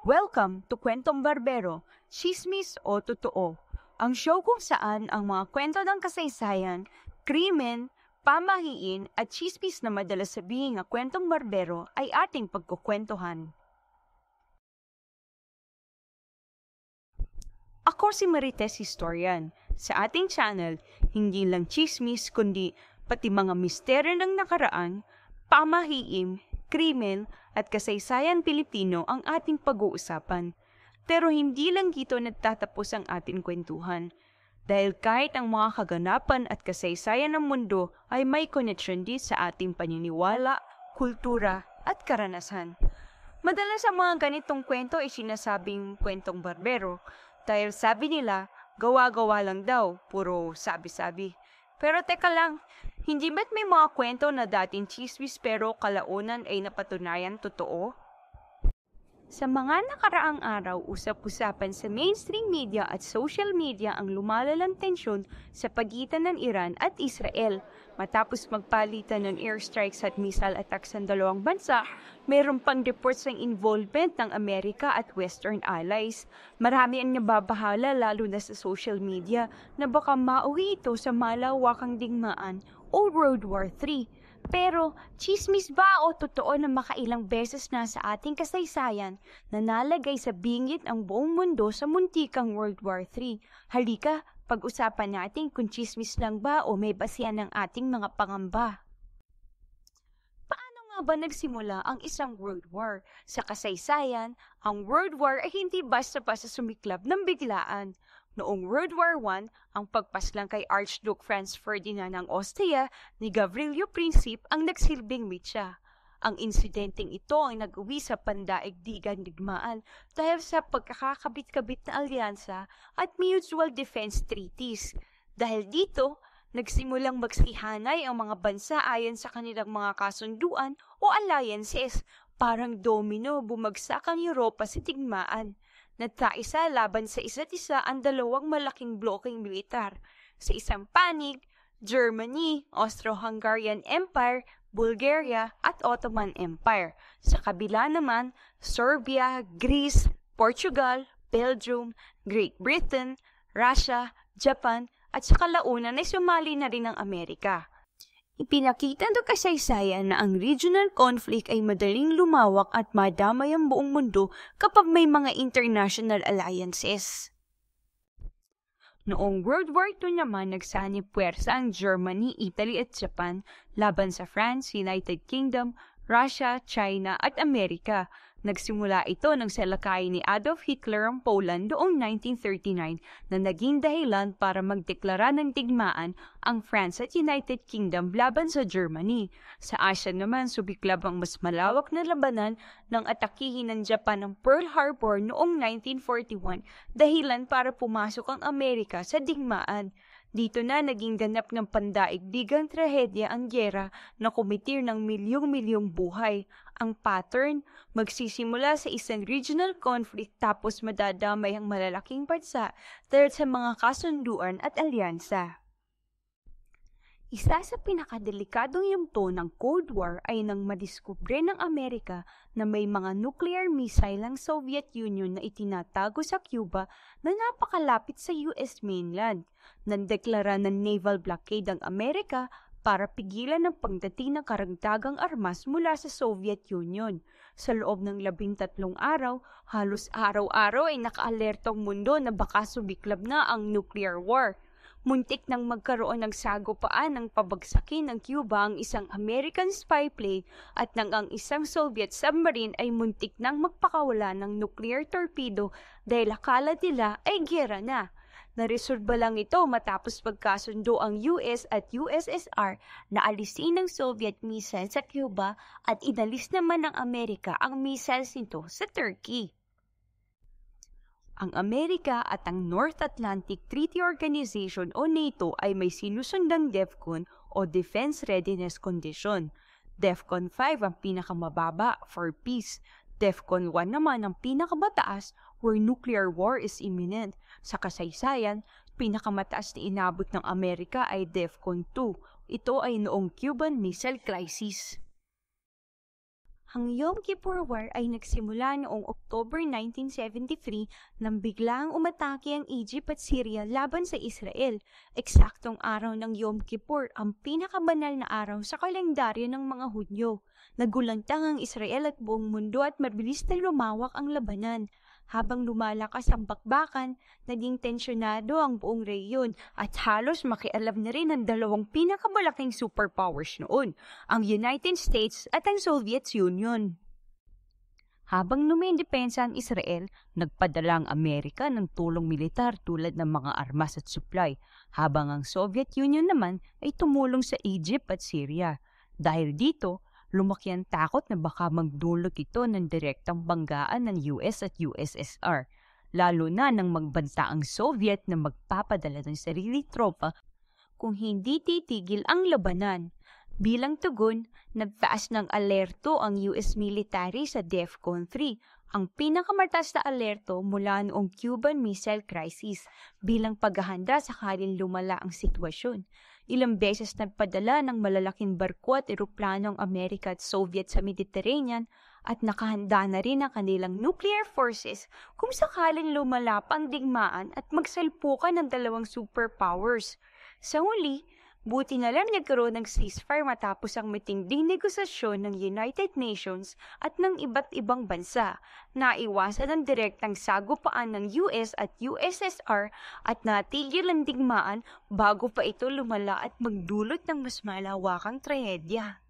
Welcome to Kwentong Barbero, Chismis o Totoo, ang show kung saan ang mga kwento ng kasaysayan, krimen, pamahiin at chismis na madalas sabihin nga kwentong barbero ay ating pagkukwentuhan. Ako si Marites Historian. Sa ating channel, hindi lang chismis kundi pati mga misteryo ng nakaraan, pamahiin, krimen at kasaysayan Pilipino ang ating pag-uusapan. Pero hindi lang dito nagtatapos ang ating kwentuhan. Dahil kahit ang mga kaganapan at kasaysayan ng mundo ay may connection din sa ating paniniwala, kultura at karanasan. Madalas ang mga ganitong kwento ay sinasabing kwentong barbero dahil sabi nila, gawa-gawa lang daw, puro sabi-sabi. Pero teka lang, hindi ba't may mga kwento na dating chismis pero kalaunan ay napatunayan totoo? Sa mga nakaraang araw, usap-usapan sa mainstream media at social media ang lumalalang tensyon sa pagitan ng Iran at Israel. Matapos magpalitan ng airstrikes at missile attacks ng dalawang bansa, mayroon pang reports ng involvement ng Amerika at Western allies. Marami ang nababahala lalo na sa social media na baka mauwi ito sa malawakang digmaan o World War III. Pero, chismis ba o totoo na makailang beses na sa ating kasaysayan na nalagay sa bingit ang buong mundo sa muntikang World War III? Halika, pag-usapan natin kung chismis lang ba o may basihan ng ating mga pangamba. Paano nga ba nagsimula ang isang World War? Sa kasaysayan, ang World War ay hindi basta-basta sumiklab ng biglaan. Noong World War I, ang pagpaslang kay Archduke Franz Ferdinand ng Austria ni Gavrilo Princip ang nagsilbing mitya. Ang insidenteng ito ang nag-uwi sa pandaigdigang digmaan dahil sa pagkakakabit-kabit na alyansa at mutual defense treaties. Dahil dito, nagsimulang magsihanay ang mga bansa ayon sa kanilang mga kasunduan o alliances. Parang domino, bumagsak ang Europa sa digmaan. Nagkaisa laban sa isa't isa ang dalawang malaking blokeng militar. Sa isang panig, Germany, Austro-Hungarian Empire, Bulgaria at Ottoman Empire. Sa kabila naman, Serbia, Greece, Portugal, Belgium, Great Britain, Russia, Japan at sa kalaunan ay sumali na rin ang Amerika. Ipinakita ng kasaysayan na ang regional conflict ay madaling lumawak at madamay ang buong mundo kapag may mga international alliances. Noong World War II naman nagsanib puwersa ang Germany, Italy at Japan laban sa France, United Kingdom, Russia, China at Amerika. Nagsimula ito nang salakay ni Adolf Hitler ang Poland noong 1939 na naging dahilan para magdeklara ng digmaan ang France at United Kingdom laban sa Germany. Sa Asia naman, subiklab ang mas malawak na labanan ng atakihin ng Japan ng Pearl Harbor noong 1941 dahilan para pumasok ang Amerika sa digmaan. Dito na naging ganap ng pandaigdigang trahedya ang gyera na kumitir ng milyong-milyong buhay. Ang pattern, magsisimula sa isang regional conflict tapos madadamay ang malalaking bansa dahil sa mga kasunduan at alyansa. Isa sa pinakadelikadong yugto ng Cold War ay nang madiskubre ng Amerika na may mga nuclear missile ang Soviet Union na itinatago sa Cuba na napakalapit sa US mainland. Nandeklara ng naval blockade ang Amerika para pigilan ang pagdating ng karagdagang armas mula sa Soviet Union. Sa loob ng 13 araw, halos araw-araw ay nakaalertong mundo na baka sumiklab na ang nuclear war. Muntik nang magkaroon ng sagupaan ng pabagsakin ng Cuba ang isang American spy plane at nang ang isang Soviet submarine ay muntik nang magpakawala ng nuclear torpedo dahil akala nila ay giyera na. Naresolba lang ito matapos pagkasundo ang US at USSR na alisin ng Soviet missile sa Cuba at inalis naman ng Amerika ang missiles nito sa Turkey. Ang Amerika at ang North Atlantic Treaty Organization o NATO ay may sinusundang DEFCON o Defense Readiness Condition. DEFCON 5 ang pinakamababa for peace. DEFCON 1 naman ang pinakamataas where nuclear war is imminent. Sa kasaysayan, pinakamataas na inabot ng Amerika ay DEFCON 2. Ito ay noong Cuban Missile Crisis. Ang Yom Kippur War ay nagsimula noong October 1973 nang biglang umatake ang Egypt at Syria laban sa Israel. Eksaktong araw ng Yom Kippur, ang pinakabanal na araw sa kalendaryo ng mga Hudyo. Nagulantang ang Israel at buong mundo at mabilis na lumawak ang labanan. Habang lumalakas ang bakbakan, naging tensyonado ang buong rehiyon at halos makialam na rin ang dalawang pinakamalaking superpowers noon, ang United States at ang Soviet Union. Habang numindepensa ang Israel, nagpadala ang Amerika ng tulong militar tulad ng mga armas at supply, habang ang Soviet Union naman ay tumulong sa Egypt at Syria. Dahil dito, lumaki ang takot na baka magdulot ito ng direktang banggaan ng US at USSR, lalo na nang magbanta ang Soviet na magpapadala ng sarili tropa kung hindi titigil ang labanan. Bilang tugon, nagtaas ng alerto ang US military sa DEFCON 3, ang pinakamataas na alerto mula noong Cuban Missile Crisis, bilang paghahanda sakaling lumala ang sitwasyon. Ilang beses nagpadala ng malalaking barko at eroplano ang Amerika at Soviet sa Mediterranean at nakahanda na rin ang kanilang nuclear forces kung sakaling lumala pa ang digmaan at magsalpukan ng dalawang superpowers. Sa huli, buti na lang nagkaroon ng ceasefire matapos ang matinding negosasyon ng United Nations at ng iba't ibang bansa. Naiwasan ang direktang sagupaan ng US at USSR at natigil ang digmaan bago pa ito lumala at magdulot ng mas malawakang trahedya.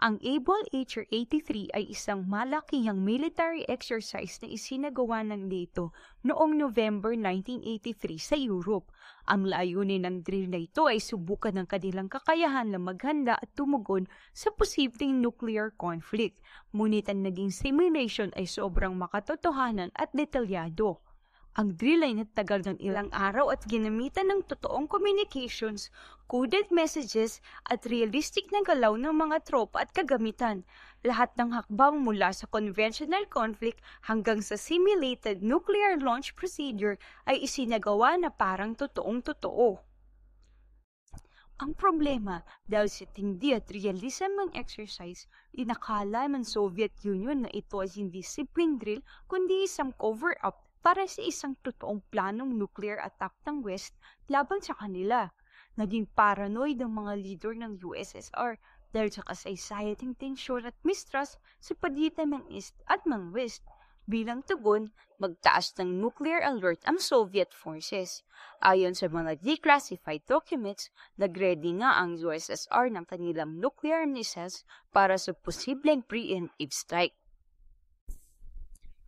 Ang Able HR-83 ay isang malakihang military exercise na isinagawa ng NATO noong November 1983 sa Europe. Ang layunin ng drill na ito ay subukan ng kanilang kakayahan na maghanda at tumugon sa posibleng nuclear conflict. Ngunit ang naging simulation ay sobrang makatotohanan at detalyado. Ang drill ay nagtagal ng ilang araw at ginamitan ng totoong communications, coded messages at realistic na galaw ng mga tropa at kagamitan. Lahat ng hakbang mula sa conventional conflict hanggang sa simulated nuclear launch procedure ay isinagawa na parang totoong-totoo. Ang problema, dahil sa tindi at realism ng exercise, inakala ng Soviet Union na ito ay hindi simpleng drill kundi isang cover-up para sa isang totoong planong nuclear attack ng West laban sa kanila. Naging paranoid ang mga leader ng USSR dahil sa kasaysayan ng tensyon at mistrust sa pagitan ng East at ng West. Bilang tugon, magtaas ng nuclear alert ang Soviet forces. Ayon sa mga declassified documents, nag-ready na ang USSR ng kanilang nuclear missiles para sa posibleng preemptive strike.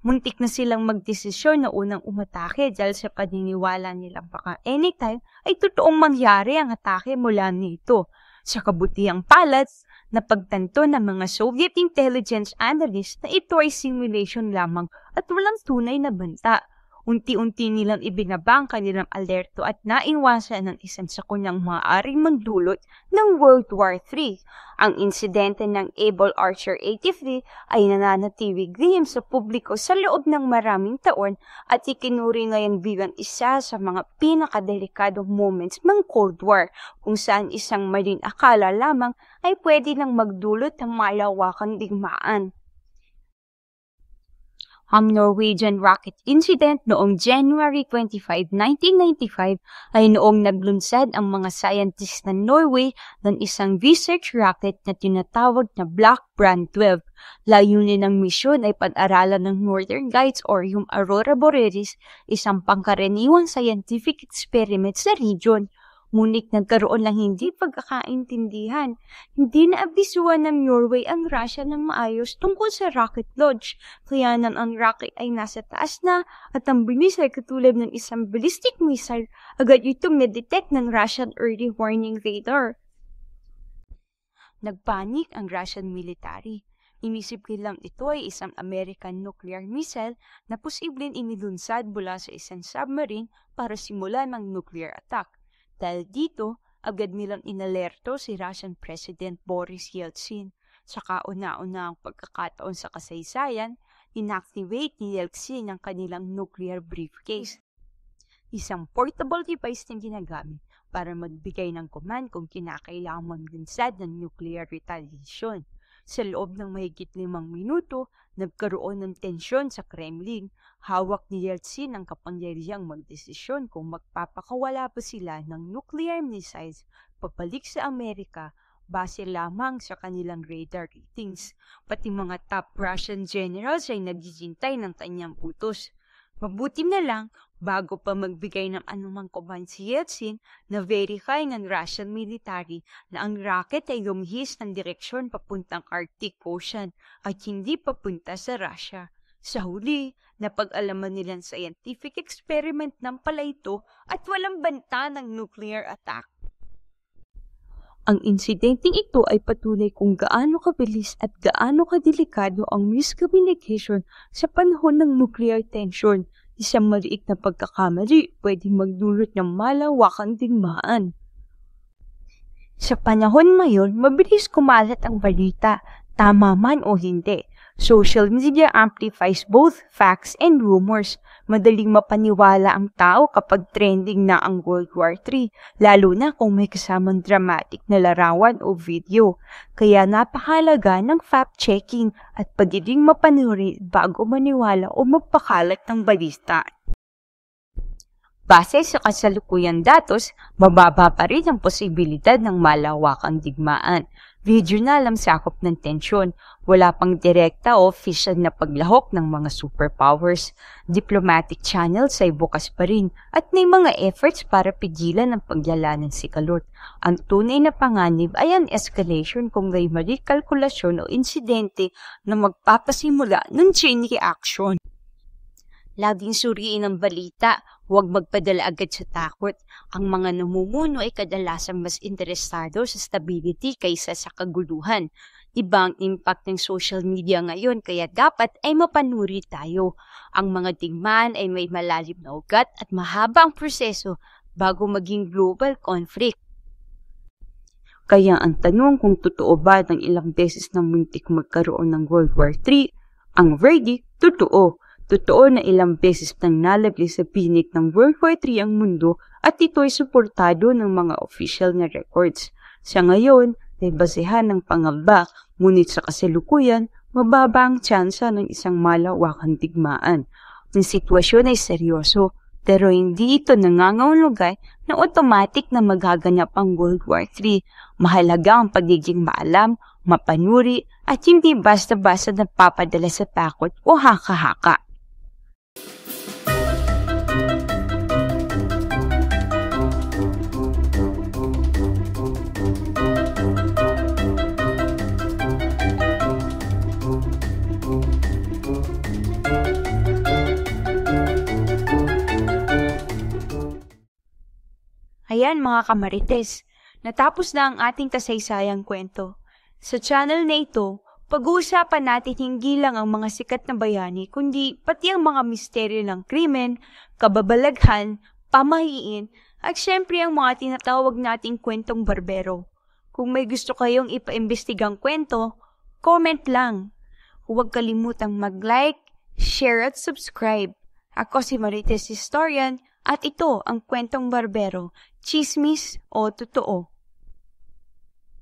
Muntik na silang magdesisyon na unang umatake dahil sa paniniwala nilang baka anytime ay totoong mangyari ang atake mula nito. Sa kabutihang palad, napagtanto ng mga Soviet intelligence analysts na ito ay simulation lamang at walang tunay na banta. Unti-unti nilang ibinaba ang kanilang alerto at naiwasan ng isang sakunyang maaaring magdulot ng World War III. Ang insidente ng Able HR-83 ay nananatiling lihim sa publiko sa loob ng maraming taon at ikinuri ngayon bilang isa sa mga pinakadelikadong moments ng Cold War, kung saan isang maling akala lamang ay pwede nang magdulot ng malawakang digmaan. Ang Norwegian rocket incident noong January 25, 1995 ay noong naglunsad ang mga scientists ng Norway ng isang research rocket na tinatawag na Black Brand 12. Layunin ng misyon ay pag-aralan ng Northern Lights or yung Aurora Borealis, isang pangkaraniwang scientific experiment sa region. Ngunit nagkaroon ng hindi pagkakaintindihan. Hindi naabisuan ng Norway ang Russia ng maayos tungkol sa rocket launch, kaya nang ang rocket ay nasa taas na at ang bilis ay katulad ng isang ballistic missile, agad itong na-detect ng Russian early warning radar. Nagpanik ang Russian military. Inisip nilang ito ay isang American nuclear missile na posibleng inilunsad mula sa isang submarine para simulan ng nuclear attack. Dahil dito, agad nilang inalerto si Russian President Boris Yeltsin. Sa kauna-una ang pagkakataon sa kasaysayan, inactivate ni Yeltsin ang kanilang nuclear briefcase. Isang portable device na ginagamit para magbigay ng command kung kinakailangan maglunsad ng nuclear retaliation. Sa loob ng mahigit 5 minuto, nagkaroon ng tensyon sa Kremlin. Hawak ni Yeltsin ang kapangyarihang magdesisyon kung magpapakawala pa sila ng nuclear missiles pabalik sa Amerika base lamang sa kanilang radar ratings. Pati mga top Russian generals ay naghihintay ng kanyang utos. Mabuti na lang, bago pa magbigay ng anumang command si Yeltsin, na-verify ng Russian military na ang rocket ay lumihis ng direksyon papuntang Arctic Ocean at hindi papunta sa Russia. Sa huli, napag-alaman nilang scientific experiment ng pala ito at walang banta ng nuclear attack. Ang insidenteng ito ay patunay kung gaano kabilis at gaano kadelikado ang miscommunication sa panahon ng nuclear tension. Isang maliit na pagkakamali pwedeng magdulot ng malawakang digmaan. Sa panahon ngayon, mabilis kumalat ang balita, tama man o hindi. Social media amplifies both facts and rumors. Madaling mapaniwala ang tao kapag trending na ang World War III, lalo na kung may kasamang dramatic na larawan o video. Kaya napakahalaga ng fact-checking at pagiging mapanuri bago maniwala o magpakalat ng balita. Base sa kasalukuyang datos, mababa pa rin ang posibilidad ng malawakang digmaan. Regional ang sakop ng tensyon, wala pang direkta o official na paglahok ng mga superpowers. Diplomatic channels ay bukas pa rin at may mga efforts para pigilan ang paglala ng sigalot. Ang tunay na panganib ay ang escalation kung may mali kalkulasyon o insidente na magpapasimula ng chain reaction. Laging suriin ang balita, huwag magpadala agad sa takot. Ang mga namumuno ay kadalasang mas interesado sa stability kaysa sa kaguluhan. Iba ang impact ng social media ngayon kaya dapat ay mapanuri tayo. Ang mga digmaan ay may malalim na ugat at mahaba ang proseso bago maging global conflict. Kaya ang tanong kung totoo ba ng ilang beses na muntik magkaroon ng World War III, ang verdict, totoo. Totoo na ilang beses nang nalagay sa pinik ng World War III ang mundo at ito ay suportado ng mga official na records. Sa ngayon, ay basehan ng pangamba, ngunit sa kasalukuyan, mababa ang tsansa ng isang malawakang digmaan. Ang sitwasyon ay seryoso, pero hindi ito nangangahulugan na automatic na magaganap ang World War III. Mahalaga ang pagiging maalam, mapanuri, at hindi basta-basta napapadala sa takot o haka-haka. Ayan mga kamarites, natapos na ang ating kasaysayang kwento. Sa channel na ito, pag-uusapan natin hindi lang ang mga sikat na bayani, kundi pati ang mga misteryo ng krimen, kababalaghan, pamahiin, at syempre ang mga tinatawag nating kwentong barbero. Kung may gusto kayong ipaimbestigang kwento, comment lang. Huwag kalimutang mag-like, share at subscribe. Ako si Marites Historian at ito ang kwentong barbero, chismis o totoo.